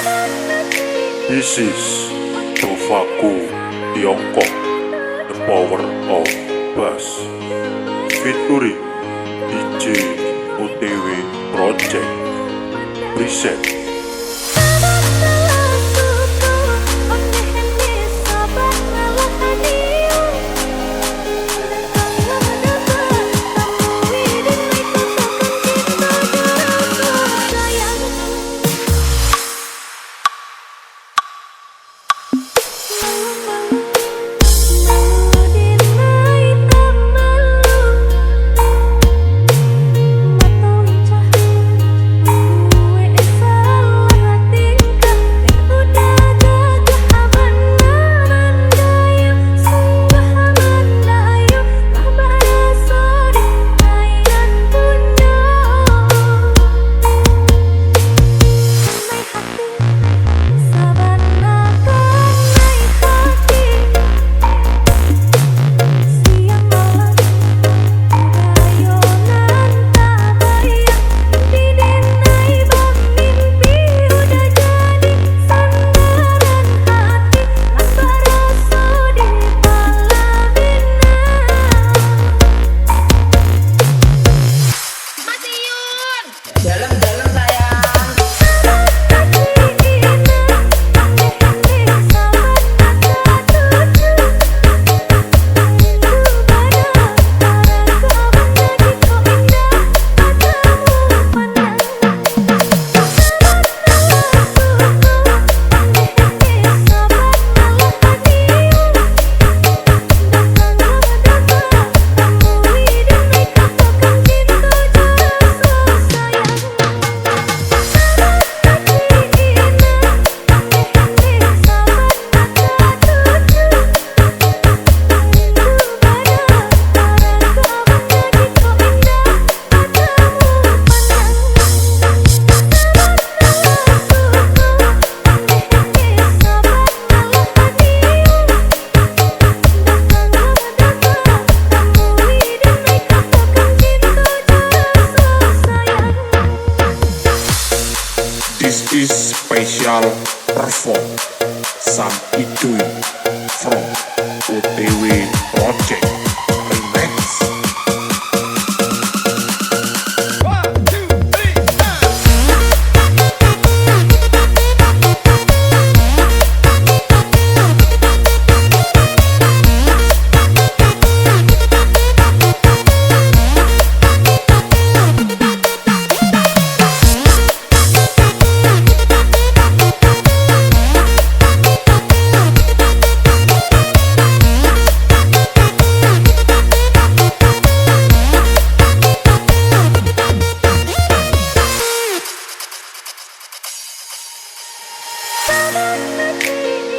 This is Tofaku Tiongkok, The Power of Bass, featuring DJ OTW Project Preset. This is special perform Sam Idui from OTW Project Remix.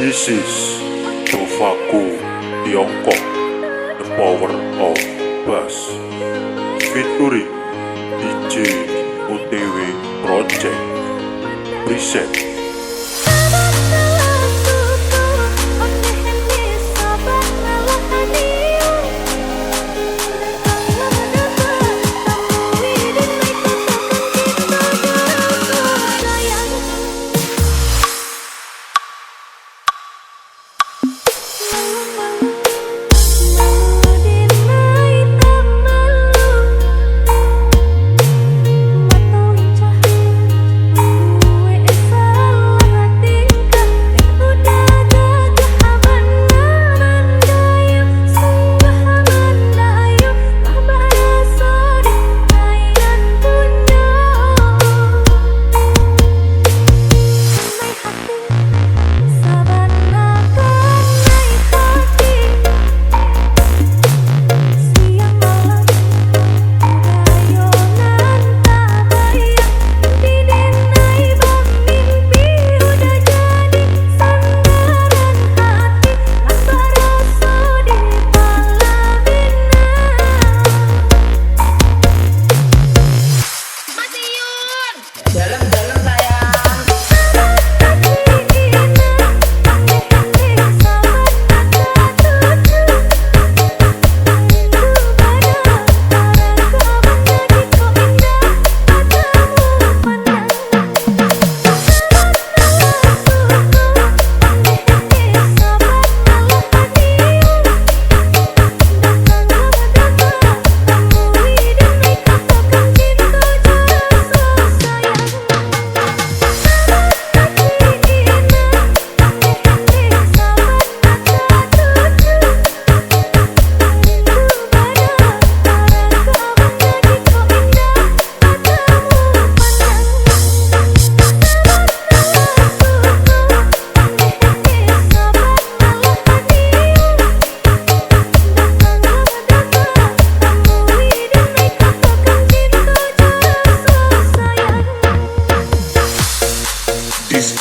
This is Tofaku Tiongkok, The Power of Bass, featuring DJ OTW Project Preset.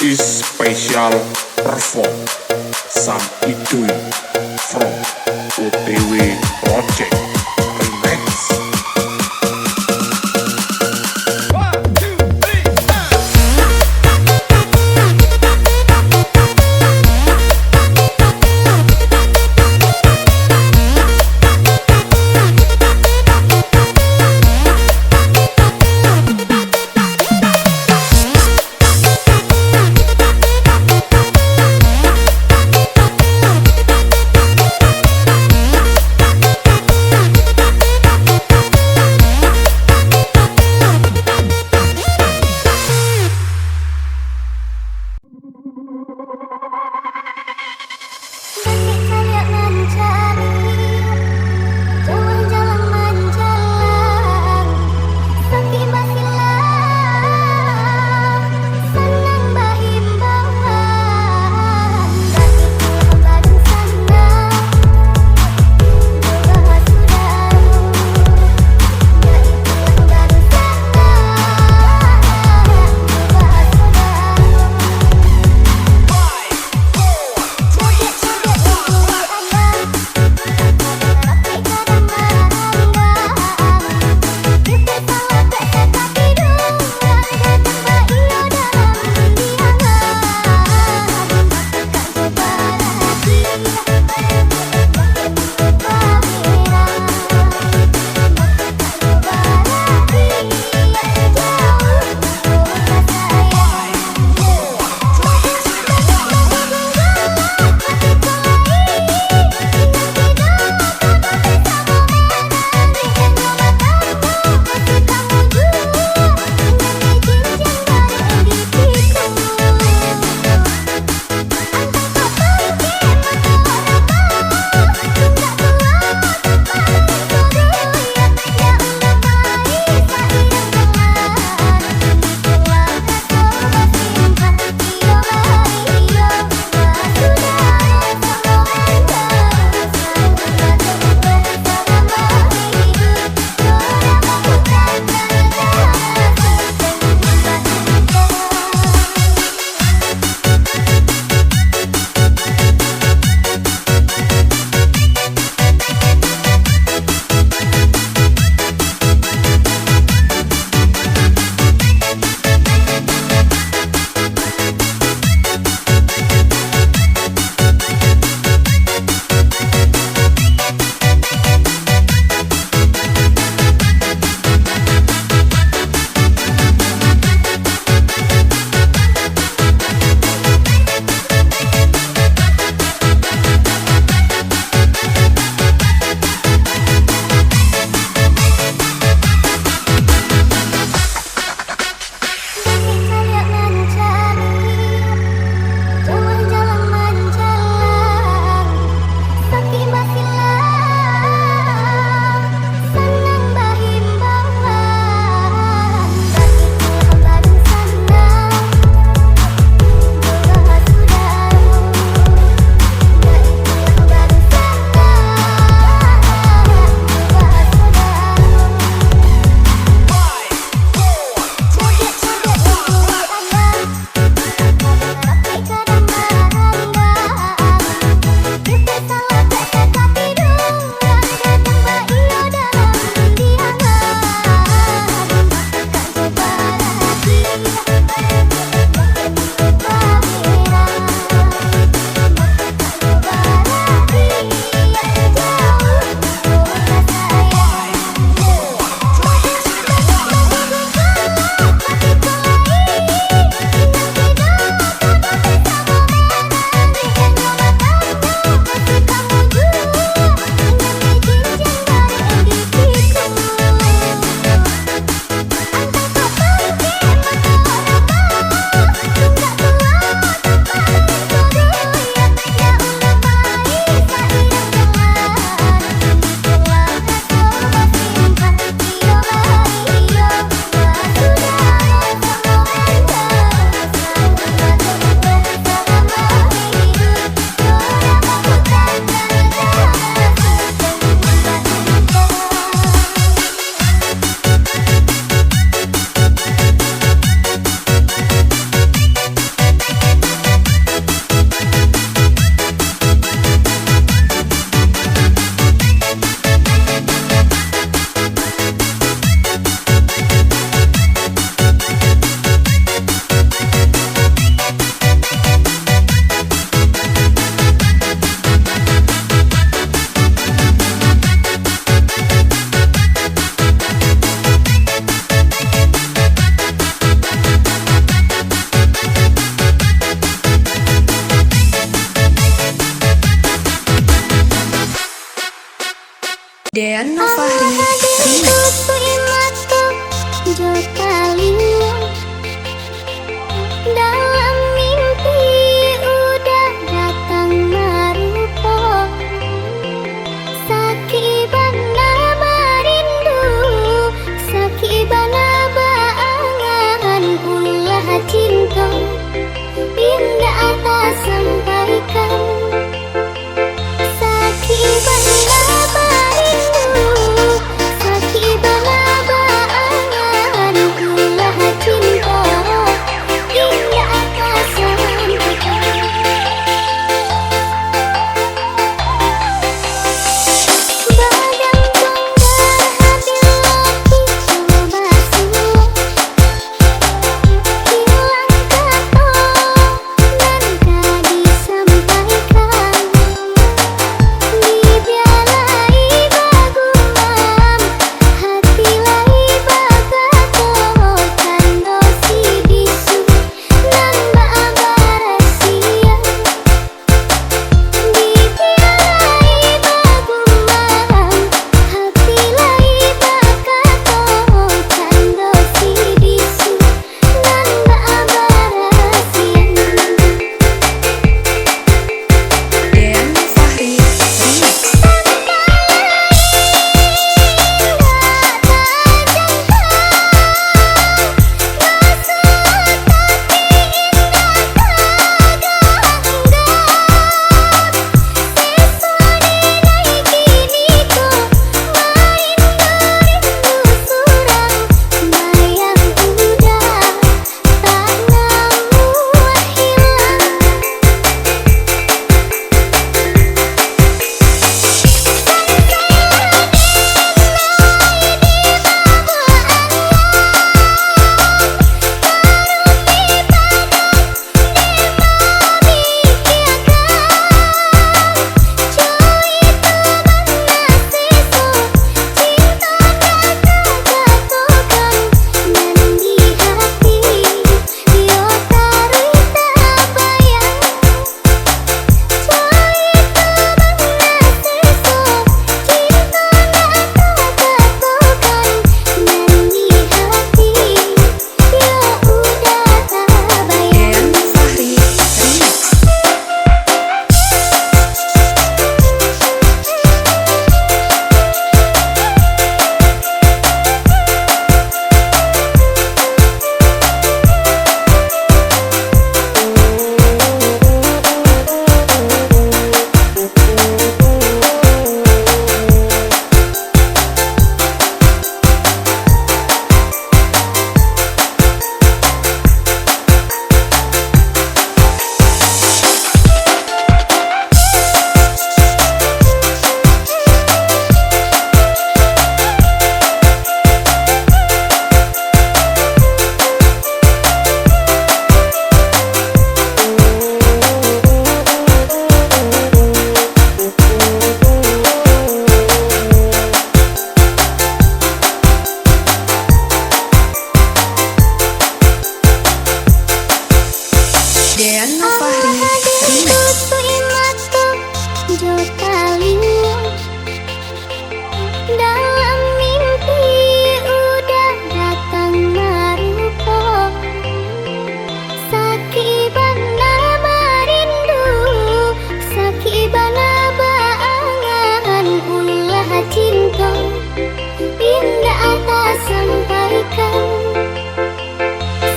is special perform Sam Idui from OTW Project Remix.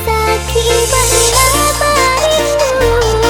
Sakit benda barindu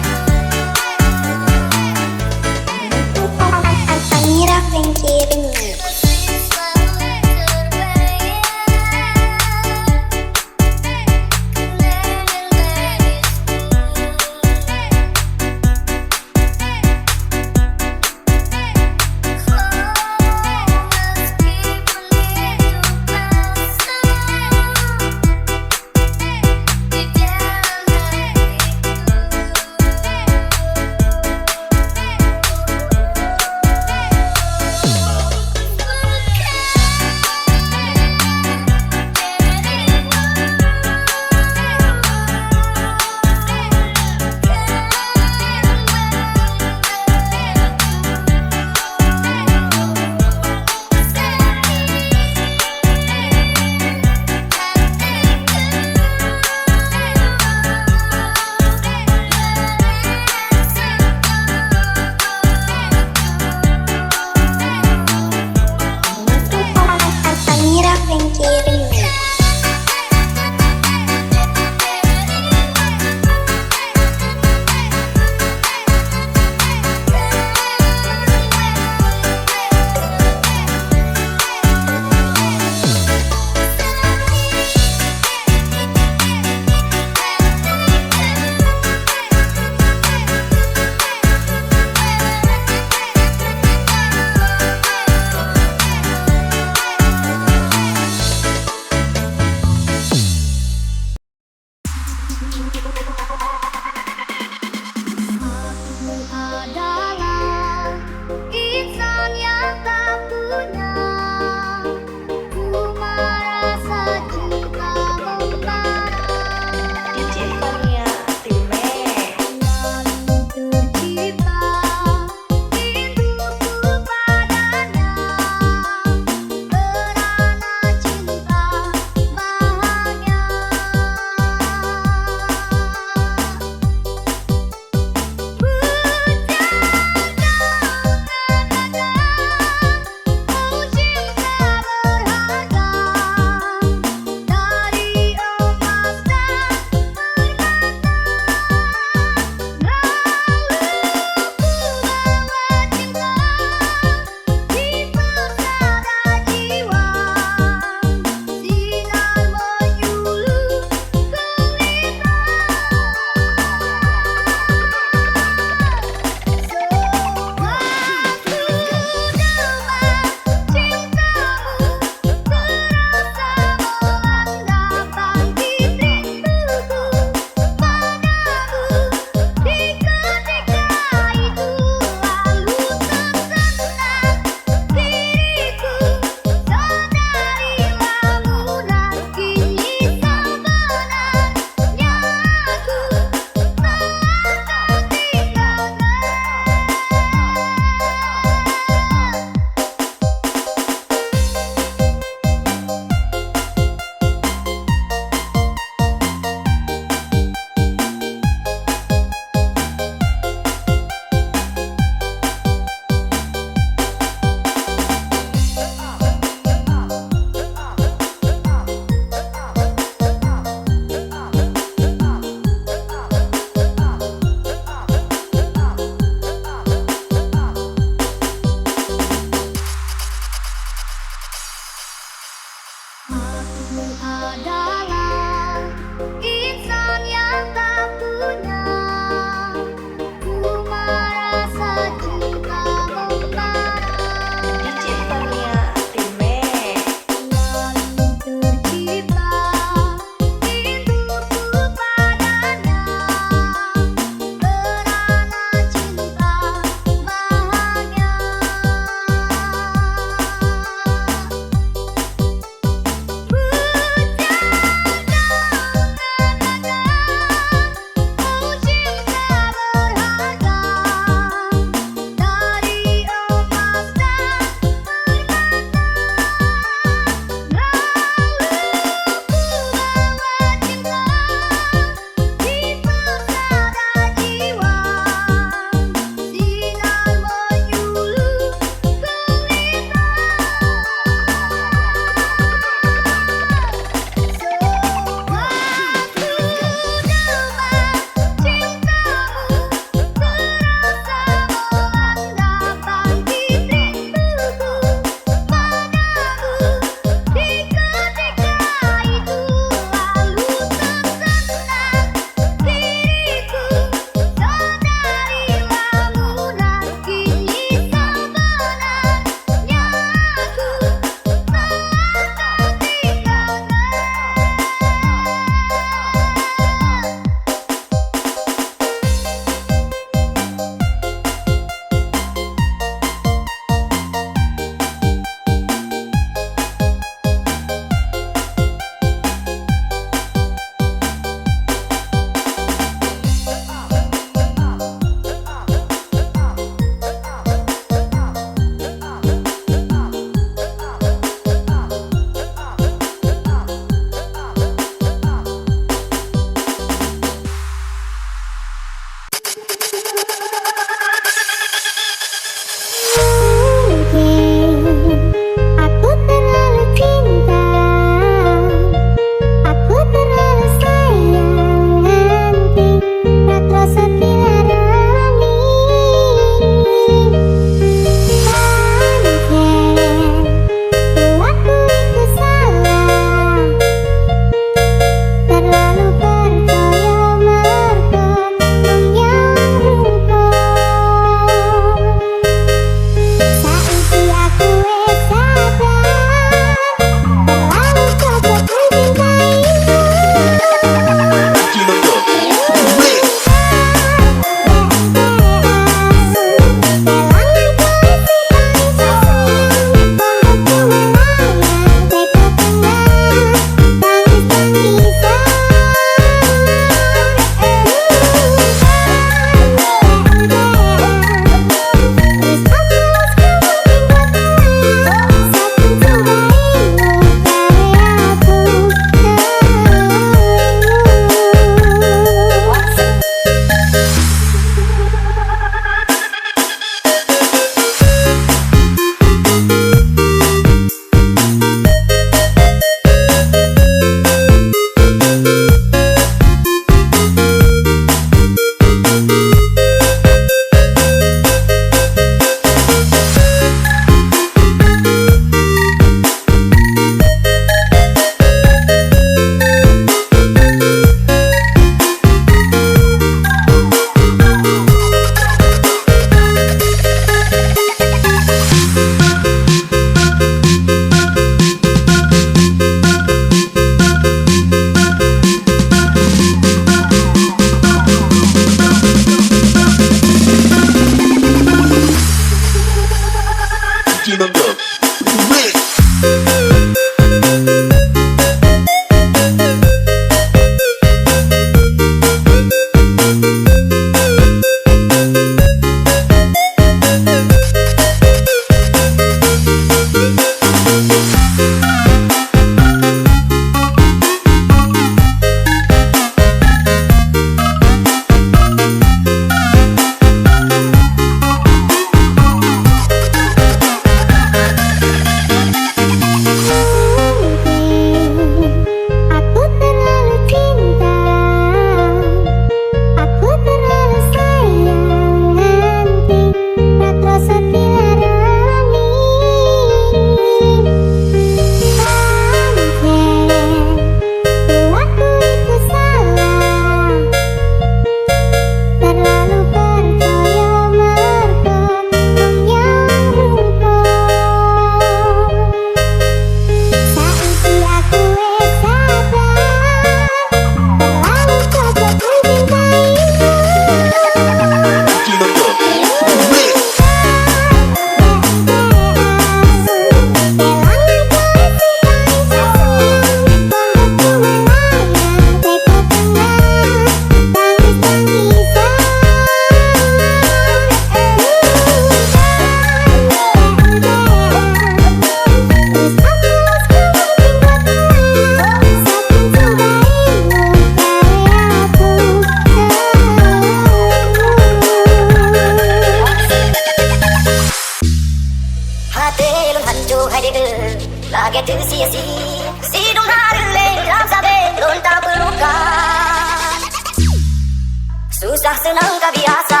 senang gak biasa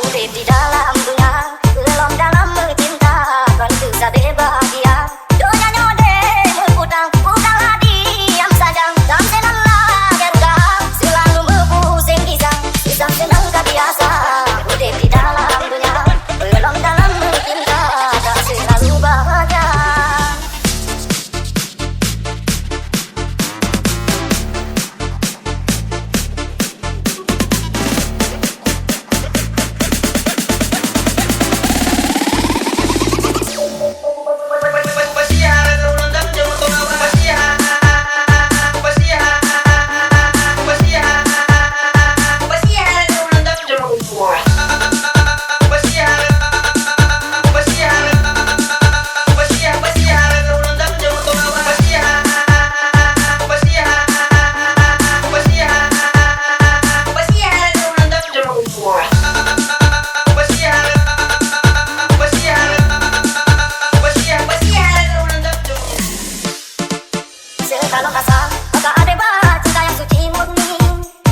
urip di dalam dunia, belum dalam mencinta kan bisa bahagia. Dunia nyode berputar, bukanlah diam saja, dan senanglah garuda selalu berpusing kisah. Bisa senang gak biasa urip di dalam dunia, belum dalam mencinta tak selalu bahagia. Kalau kasar, maka ada cinta yang suci murni.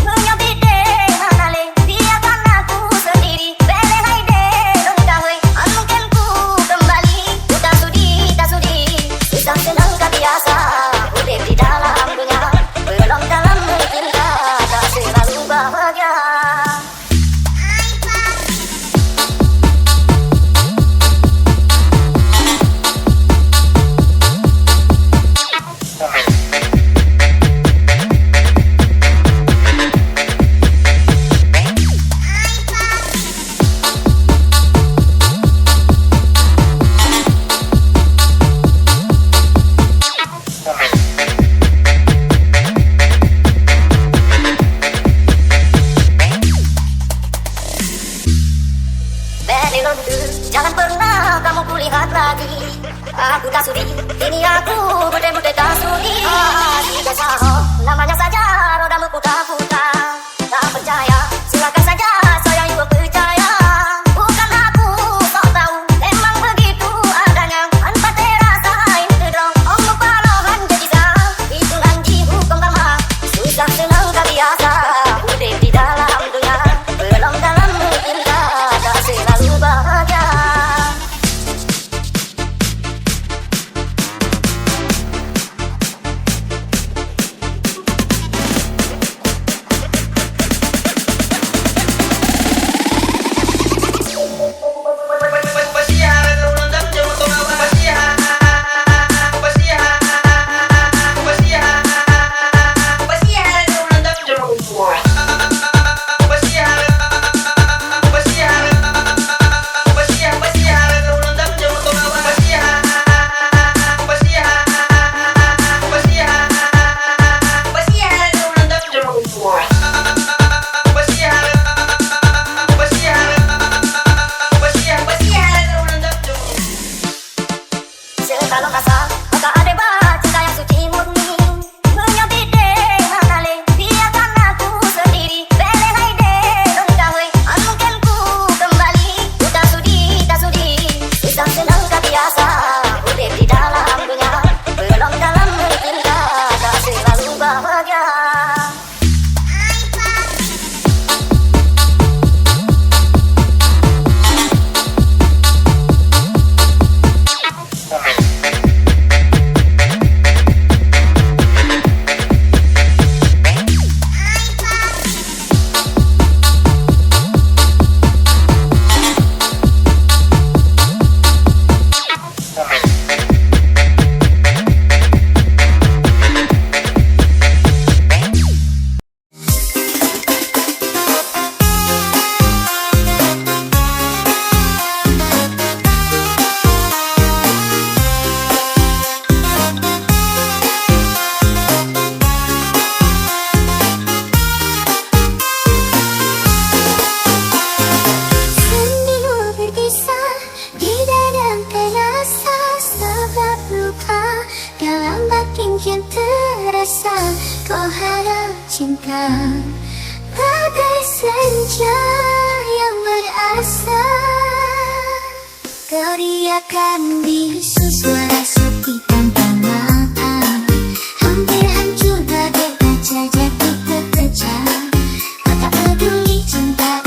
Menyabit deh manale, biarkan aku sendiri. Bele hai deh dong kahwe, mungkin ku kembali. Ku tak sudi, susah senang gak biasa urip di dalam dunia, belum dalam mencinta tak selalu bahagia. Jangan pernah kamu kulihat lagi. Aku tak sudi, ini aku berdebut tak sudi. Tidak sahur, namanya saja roda berputar-putar. Tak percaya, silakan saja saya juga percaya. Bukan aku sok tahu, memang begitu adanya. Tanpa terasain terang, omong palohan jadi sah. Itu nanti hukum karma, susah senang gak biasa urip di dalam dunia, belum dalam mencinta tak selalu bahagia. Kalau kasar, maka ada cinta yang suci murni. Menyabit deh manale, biarkan aku sendiri. Bele hai deh dong kahwe, mungkin ku kembali. Ku tak sudi, susah senang gak biasa urip di dalam dunia, belum dalam mencinta tak selalu bahagia. rasa kau harap cinta bagai senja yang berasa. Teriakan bisu suara sepi tanpa maaf, hampir hancur bagai kaca jatuh terpecah. Kau tak peduli cinta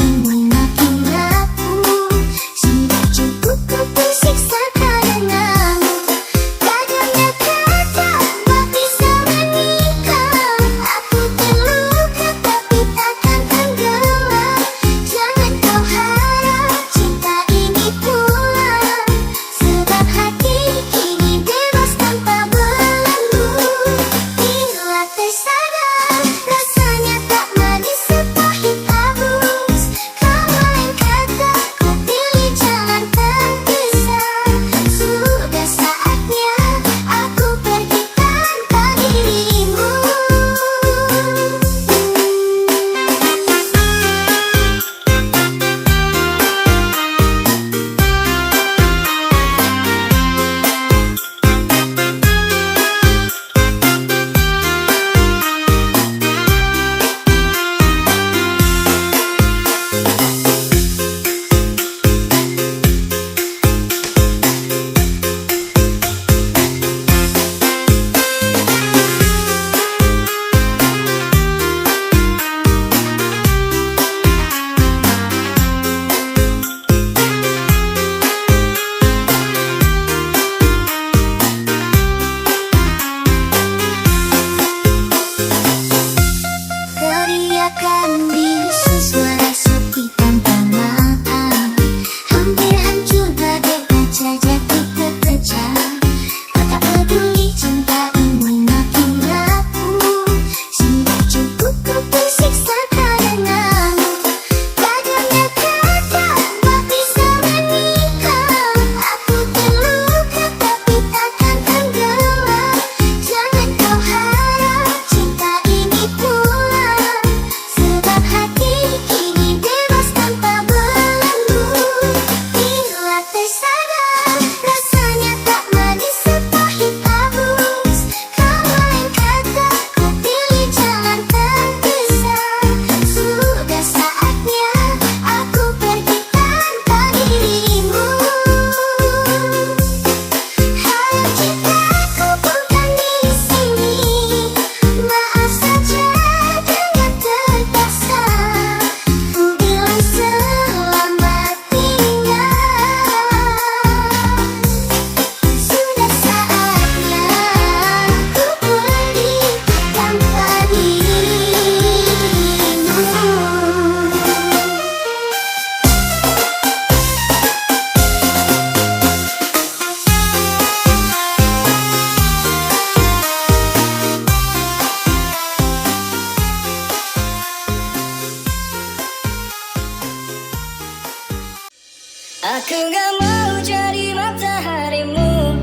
Aku gak mau jadi mataharimu,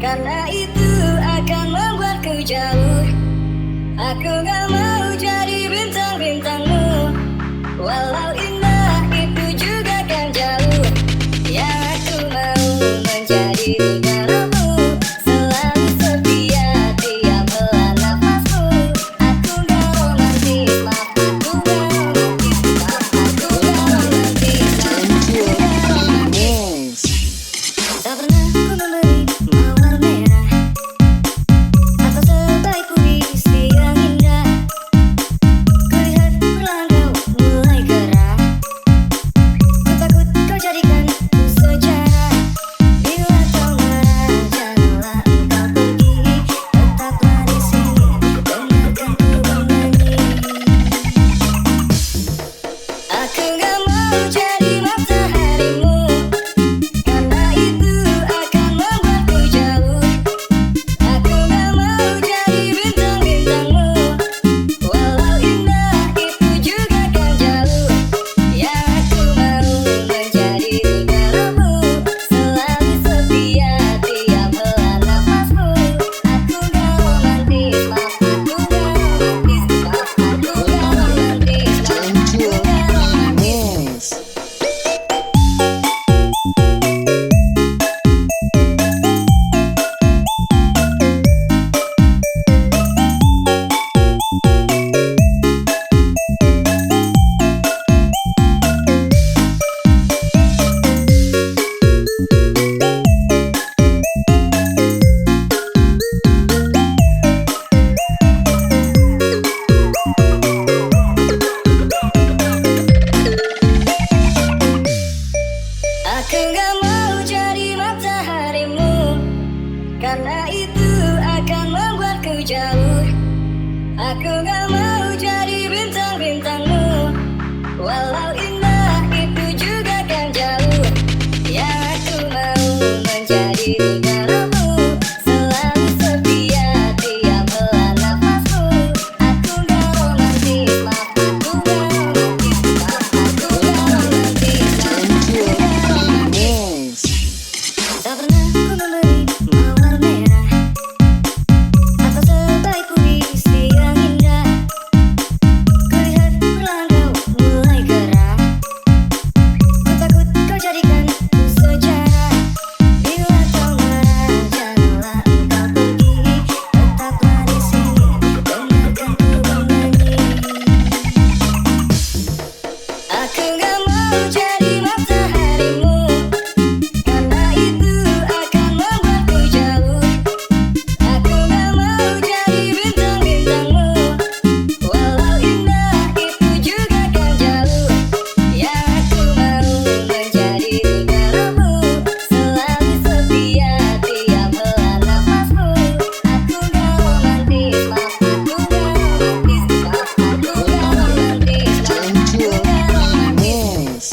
karena itu akan membuatku jauh. Aku gak mau jadi bintang-bintangmu, walau indah itu juga kan jauh. Yang aku mau menjadi udaramu, selalu setia tiap helaan nafasmu. Aku gak romantis, maaf aku gak romantis, maaf aku gak romantis, maaf aku gak romantis. Tak pernah ku memberi mawar merah atau sebaik puisi yang indah. Kulihat perlahan kau mulai gerah. Ku takut kau jadikan ku sejarah. Bila kau marah janganlah engkau pergi, tetaplah di sini dengarkan ku bernyanyi. Aku gak mau jadi mataharimu, karena itu akan membuatku jauh. Aku gak mau jadi bintang-bintangmu, walau indah itu juga kan jauh. Yang aku mau menjadi udaramu, selalu setia tiap helaan nafasmu. Aku gak romantis, maaf aku gak romantis, maaf aku gak romantis, maaf aku gak romantis. Aku gak mau jadi mataharimu, karena itu akan membuatku jauh. Aku gak mau jadi bintang-bintangmu, walau indah itu juga kan jauh. Yang aku mau menjadi udaramu, selalu setia tiap helaan nafasmu. Aku gak romantis, maaf aku gak romantis, maaf aku gak romantis, maaf aku gak romantis. Tak pernah ku memberi mawar merah atau sebaik puisi yang indah. Kulihat perlahan kau mulai gerah. Ku takut kau jadikan ku sejarah. Bila kau marah janganlah engkau pergi, tetaplah di sini dengarkan ku bernyanyi. Aku gak mau jadi mataharimu, karena itu akan membuatku jauh. Aku gak mau jadi bintang-bintangmu, walau indah itu juga kan jauh. Yang aku mau menjadi udaramu, selalu setia tiap helaan nafasmu. Aku gak romantis, maaf aku gak romantis, maaf aku gak romantis, maaf aku gak romantis.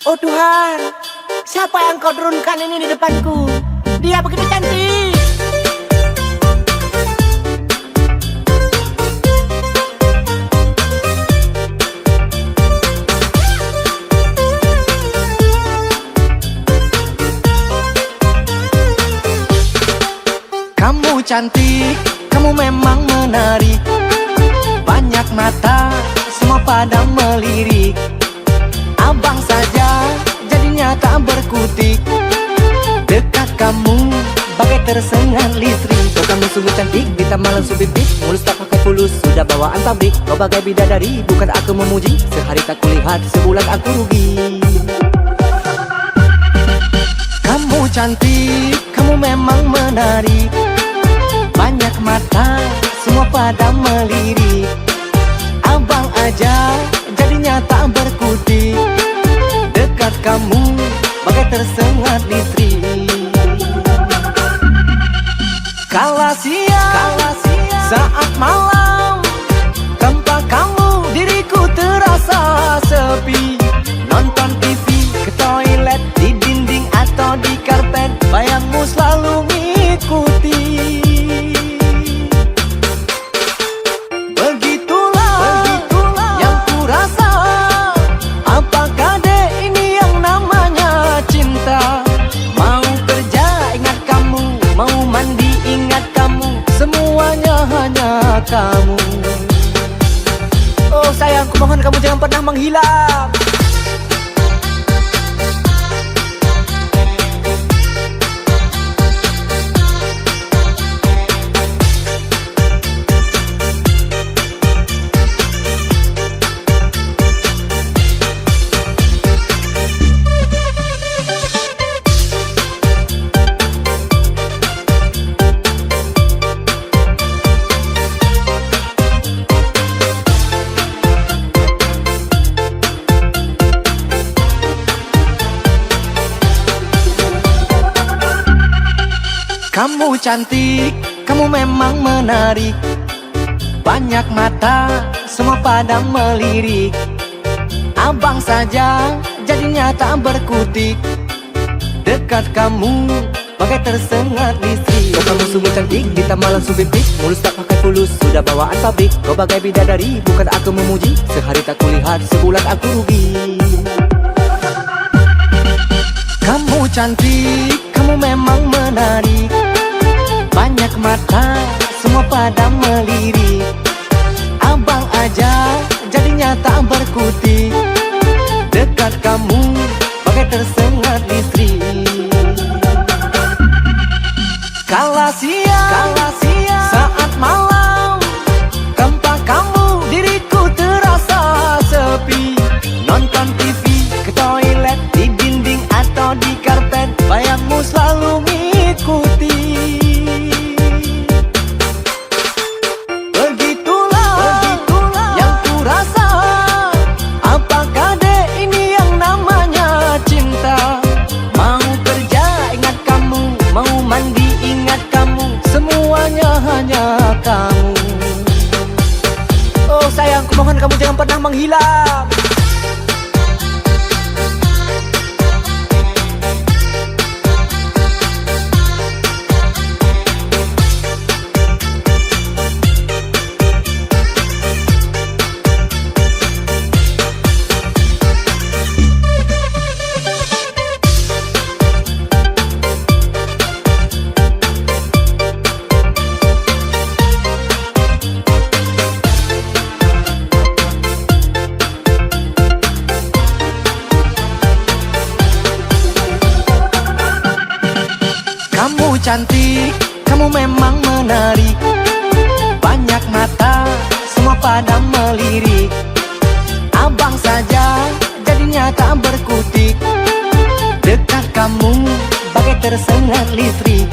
Oh Tuhan, siapa yang kau turunkan ini di depanku? Dia begitu cantik. Kamu cantik, kamu memang menarik. Banyak mata, semua pada melirik. Abang saja jadinya tak berkutik. Dekat kamu bagai tersengat listrik. Kau kamu sungguh cantik, ditambah langsung bibit. Mulus tak pakai fulus, sudah bawaan pabrik. Kau bagai bidadari, bukan aku memuji. Sehari tak kulihat, sebulan aku rugi. Kamu cantik, kamu memang menarik. Banyak mata, semua pada melirik. aja jadinya tak berkutik. Dekat kamu bagai tersengat listrik. Kala siang saat malam tanpa kamu diriku terasa sepi. Nonton TV, ke toilet, di dinding atau di karpet, bayangmu selalu ngikuti. Begitulah yang ku rasa. Apakah dek ini yang namanya cinta? Mau kerja ingat kamu, mau mandi ingat kamu, semuanya hanya kamu. Oh sayang, ku mohon kamu jangan pernah menghilang. Kamu cantik, kamu memang menarik. Banyak mata, semua pada melirik. Abang saja jadinya tak berkutik. Dekat kamu, bagai tersengat listrik. Oh kamu sungguh cantik, ditambah langsung pipik. Mulus tak pakai fulus, sudah bawaan pabrik. Kau bagai bidadari, bukan aku memuji. Sehari tak kulihat, sebulan aku rugi. Kamu cantik, kamu memang menarik. Banyak mata, semua pada melirik. Abang aja jadinya tak berkutik. Dekat kamu, bagai tersengat listrik. Kala siang saat malam tanpa kamu diriku terasa sepi. Nonton TV, ke toilet, di dinding atau di karpet, bayangmu selalu ngikuti. Begitulah yang ku rasa. Apakah dek ini yang namanya cinta? Mau kerja ingat kamu, mau mandi ingat kamu, semuanya hanya kamu. Oh sayang, ku mohon kamu jangan pernah menghilang. Kamu cantik, kamu memang menarik. Banyak mata, semua pada melirik. Abang saja jadinya tak berkutik. Dekat kamu, bagai tersengat listrik.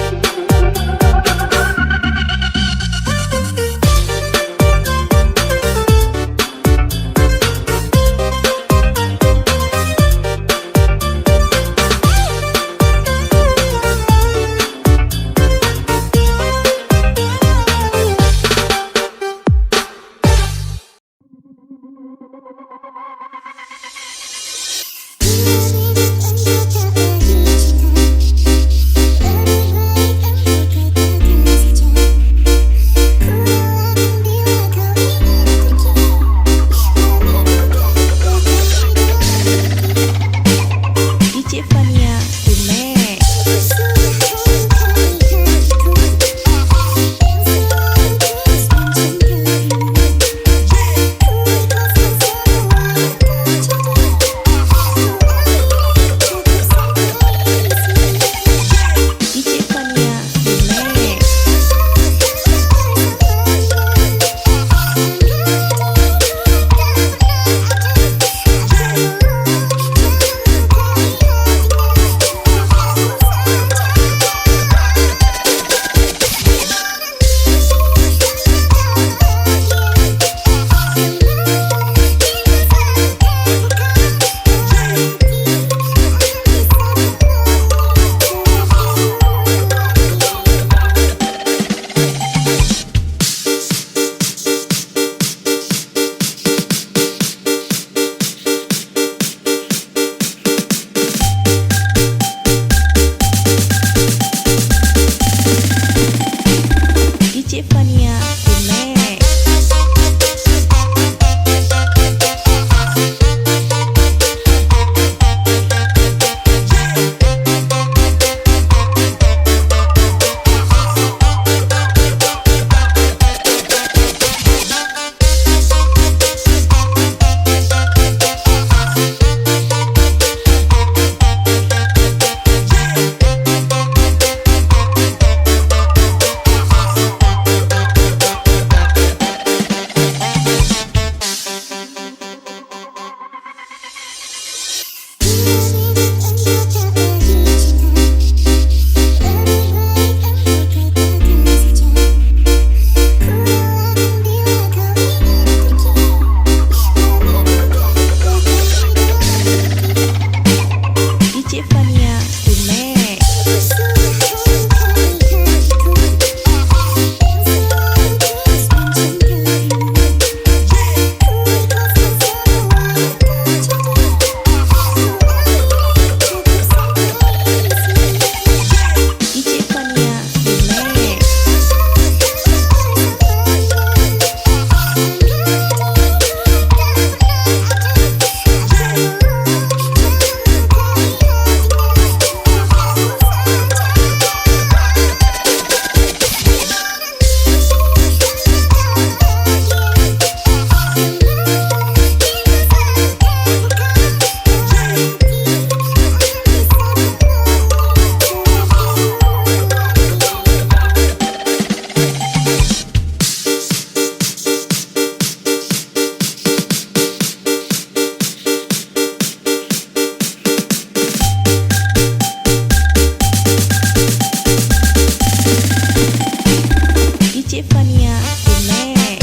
DJ Fania Remix. DJ Fania Remix. DJ Fania Remix. DJ Fania Remix.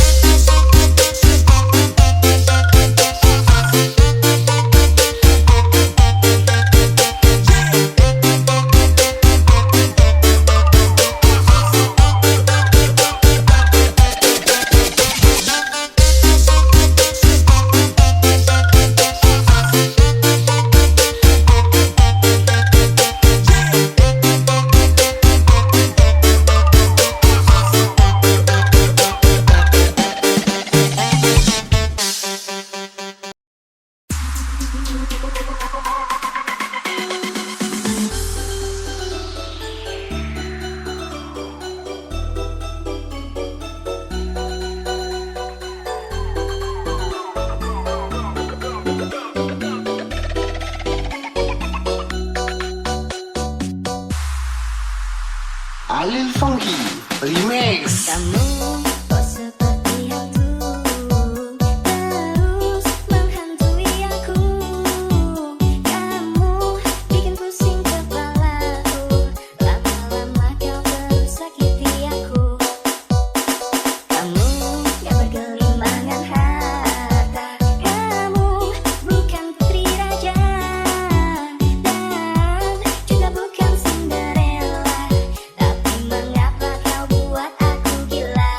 Alil Funky Remix. Kamu kok seperti hantu, terus menghantui aku. Kamu bikin pusing kepalaku, lama-lama kau terus sakiti aku. Kamu gak bergelimbangan harta, kamu bukan putri raja, dan juga bukan Cinderella. Tapi mengapa kau buat aku gila?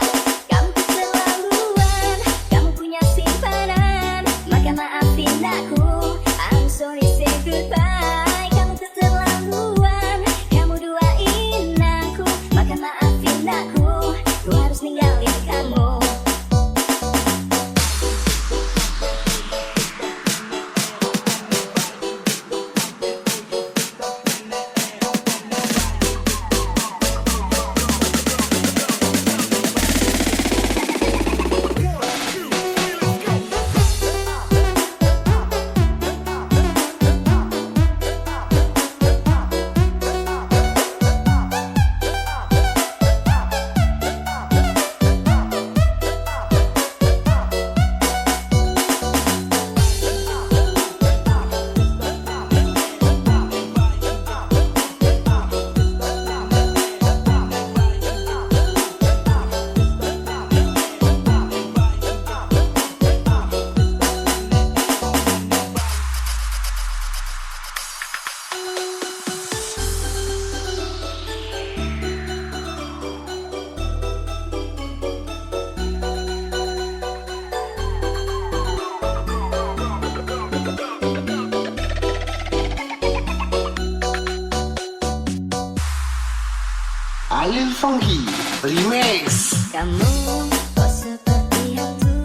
Halil Funky Remix. Kamu kok seperti hantu